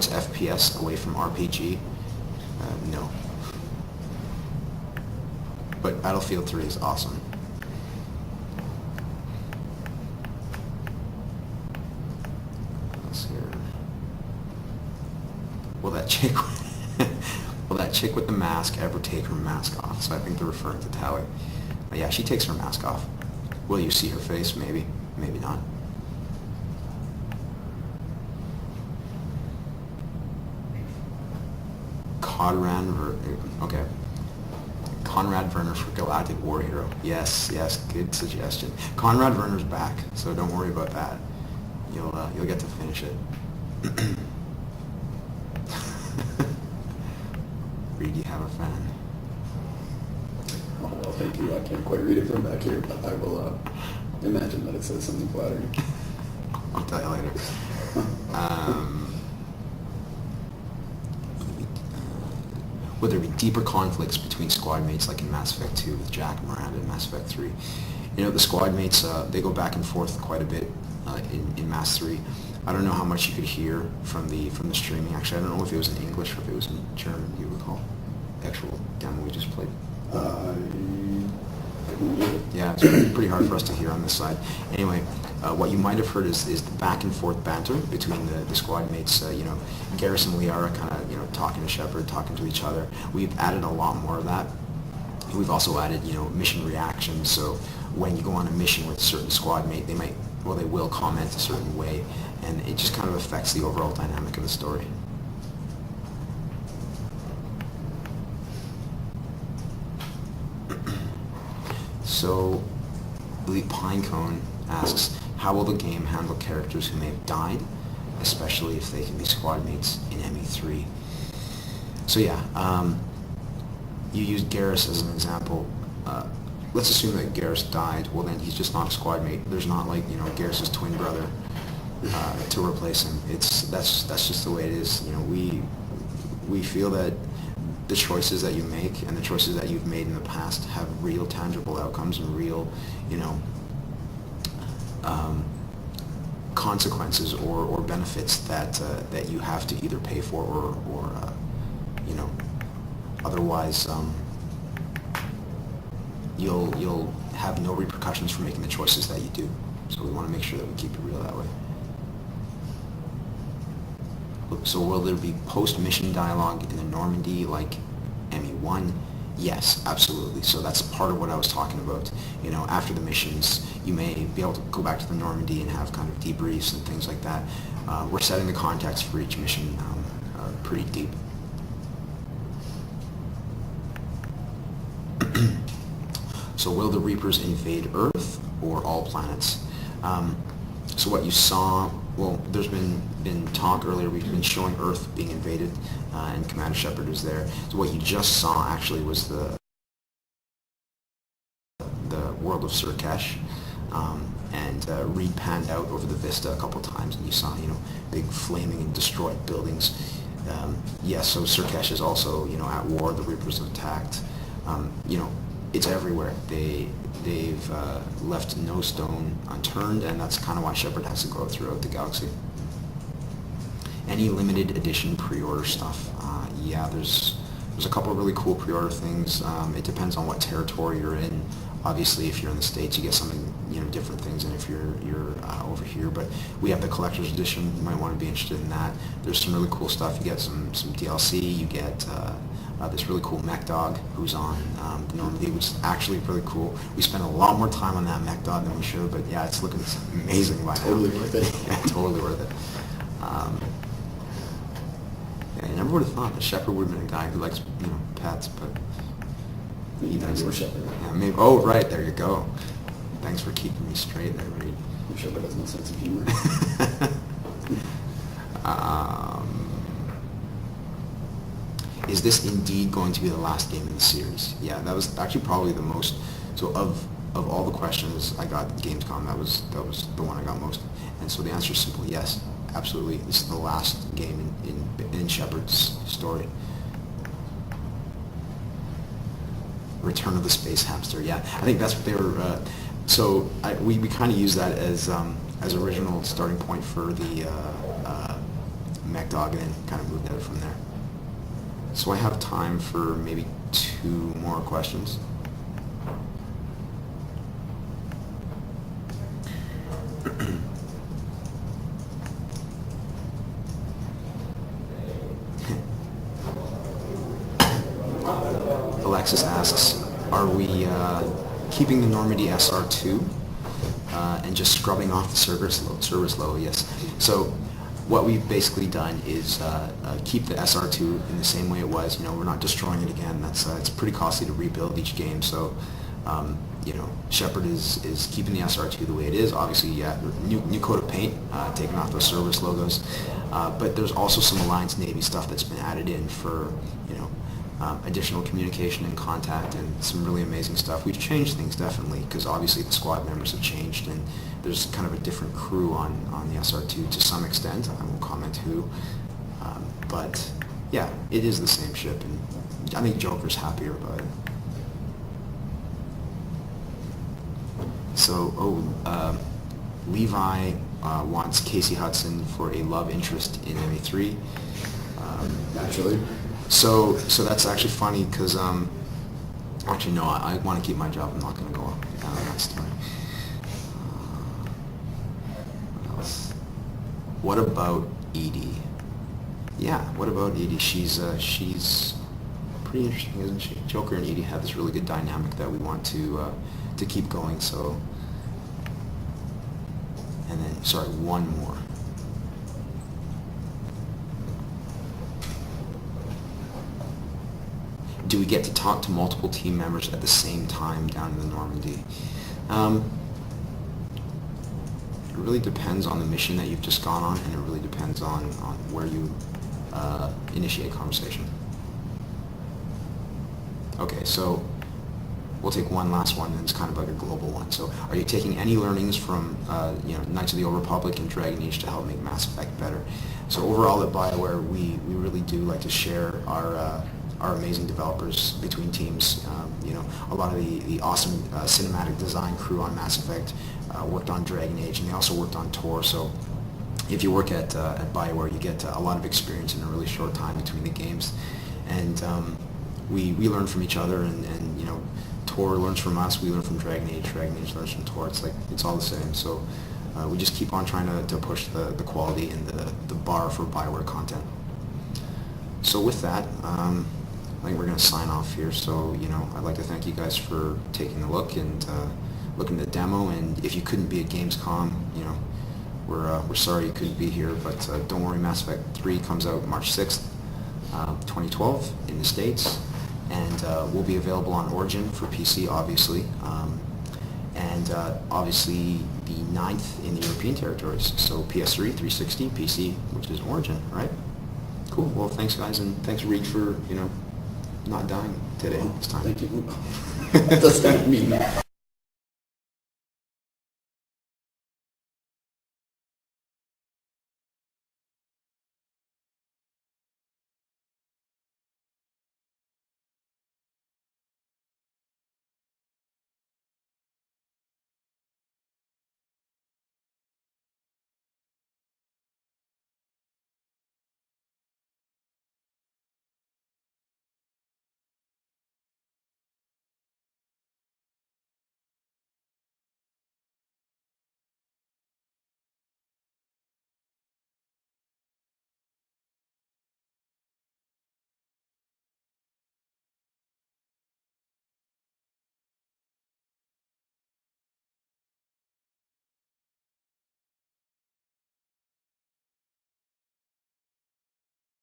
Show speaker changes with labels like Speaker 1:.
Speaker 1: towards FPS away from RPG? No. But Battlefield 3 is awesome. Let's hear. Will that chick will that chick with the mask ever take her mask off? So I think they're referring to Tally. Yeah, she takes her mask off. Will you see her face? Maybe. Maybe not. Okay. Conrad Werner for Galactic War Hero. Yes, good suggestion. Conrad Werner's back, so don't worry about that. You'll get to finish it. Reed, you have a fan.
Speaker 2: Oh, well, thank you. I can't quite read it from back here, but I will imagine that it says something flattering.
Speaker 1: I'll tell you later. Would there be deeper conflicts between squad mates like in Mass Effect 2 with Jack and Miranda and Mass Effect 3? You know, the squad mates, they go back and forth quite a bit in Mass 3. I don't know how much you could hear from the streaming. Actually, I don't know if it was in English or if it was in German. Do you recall the actual demo we just played? Yeah, it's pretty hard for us to hear on this side. Anyway, what you might have heard is the back and forth banter between the squad mates. You know, Garrus and Liara kind of, you know, talking to Shepard, talking to each other. We've added a lot more of that. We've also added, you know, mission reactions. So when you go on a mission with a certain squad mate, they will comment a certain way, and it just kind of affects the overall dynamic of the story. So, Lee Pinecone asks, how will the game handle characters who may have died, especially if they can be squad mates in ME3? So yeah, you used Garrus as an example. Let's assume that Garrus died. Well, then he's just not a squad mate. There's not, like, you know, Garrus's twin brother to replace him. That's just the way it is. You know, we feel that the choices that you make and the choices that you've made in the past have real tangible outcomes and real, you know, consequences or benefits that you have to either pay for or you know, otherwise you'll have no repercussions for making the choices that you do. So we want to make sure that we keep it real that way. So will there be post-mission dialogue in the Normandy like ME1? Yes, absolutely. So that's part of what I was talking about. You know, after the missions, you may be able to go back to the Normandy and have kind of debriefs and things like that. We're setting the context for each mission pretty deep. So will the Reapers invade Earth or all planets? So what you saw, well, there's been talk earlier, we've been showing Earth being invaded, and Commander Shepard was there. So what you just saw actually was the world of Surkesh, and Reed panned out over the vista a couple times, and you saw, you know, big flaming and destroyed buildings. Yes, so Surkesh is also, you know, at war. The Reapers have attacked. You know, it's everywhere. They've left no stone unturned, and that's kind of why Shepard has to go throughout the galaxy. Any limited edition pre-order stuff? Yeah, there's a couple of really cool pre-order things. It depends on what territory you're in. Obviously, if you're in the States, you get something, you know, different things than if you're over here. But we have the collector's edition. You might want to be interested in that. There's some really cool stuff. You get some DLC. You get this really cool mech dog who's on the Normandy, which is actually pretty cool. We spent a lot more time on that mech dog than we should, but yeah, it's looking amazing by now.
Speaker 2: Totally worth it.
Speaker 1: Yeah, totally worth it. Yeah, I never would have thought that Shepard would have been a guy who likes, you know, pets, but he does.
Speaker 2: Shepard.
Speaker 1: Yeah, maybe. Oh, right, there you go. Thanks for keeping me straight there, Reed.
Speaker 2: Shepard has no sense of humor.
Speaker 1: Is this indeed going to be the last game in the series? Yeah, that was actually probably the most. So of all the questions I got at Gamescom, that was the one I got most. And so the answer is simple: yes, absolutely. This is the last game in Shepard's story. Return of the Space Hamster. Yeah, I think that's what they were. So we kind of use that as original starting point for the MacDog and kind of moved out from there. So I have time for maybe 2 more questions. Alexis asks, are we keeping the Normandy SR2 and just scrubbing off the service low? Yes. So what we've basically done is keep the SR2 in the same way it was. You know, we're not destroying it again. That's it's pretty costly to rebuild each game. So you know, Shepard is keeping the SR2 the way it is. Obviously, yeah, new coat of paint, taking off those service logos. But there's also some Alliance Navy stuff that's been added in for, you know, additional communication and contact, and some really amazing stuff. We've changed things definitely, because obviously the squad members have changed, and there's kind of a different crew on the SR2 to some extent. I won't comment who, but yeah, it is the same ship, and I think Joker's happier about it. So, Levi wants Casey Hudson for a love interest in MA3.
Speaker 2: Naturally.
Speaker 1: So that's actually funny, because actually no, I want to keep my job. I'm not going to go down that story. What else? What about Edie? Yeah, what about Edie? She's pretty interesting, isn't she? Joker and Edie have this really good dynamic that we want to keep going. So, and then sorry, one more. Do we get to talk to multiple team members at the same time down in the Normandy? It really depends on the mission that you've just gone on, and it really depends on where you initiate conversation. Okay, so we'll take one last one, and it's kind of like a global one. So, are you taking any learnings from you know, Knights of the Old Republic and Dragon Age to help make Mass Effect better? So overall at BioWare, we really do like to share our amazing developers between teams. You know, a lot of the awesome cinematic design crew on Mass Effect worked on Dragon Age, and they also worked on Tor. So if you work at BioWare, you get a lot of experience in a really short time between the games, and we learn from each other, and you know, Tor learns from us, we learn from Dragon Age learns from Tor. It's like, it's all the same. So we just keep on trying to push the quality and the bar for BioWare content. So with that, I think we're going to sign off here. So, you know, I'd like to thank you guys for taking a look and looking at the demo. And if you couldn't be at Gamescom, you know, we're sorry you couldn't be here. But don't worry, Mass Effect 3 comes out March 6th, 2012 in the States. And will be available on Origin for PC, obviously. And obviously the 9th in the European territories. So PS3, 360, PC, which is Origin, right? Cool. Well, thanks, guys. And thanks, Reed, for, you know, not dying today this time.
Speaker 2: Thank you. What does that mean?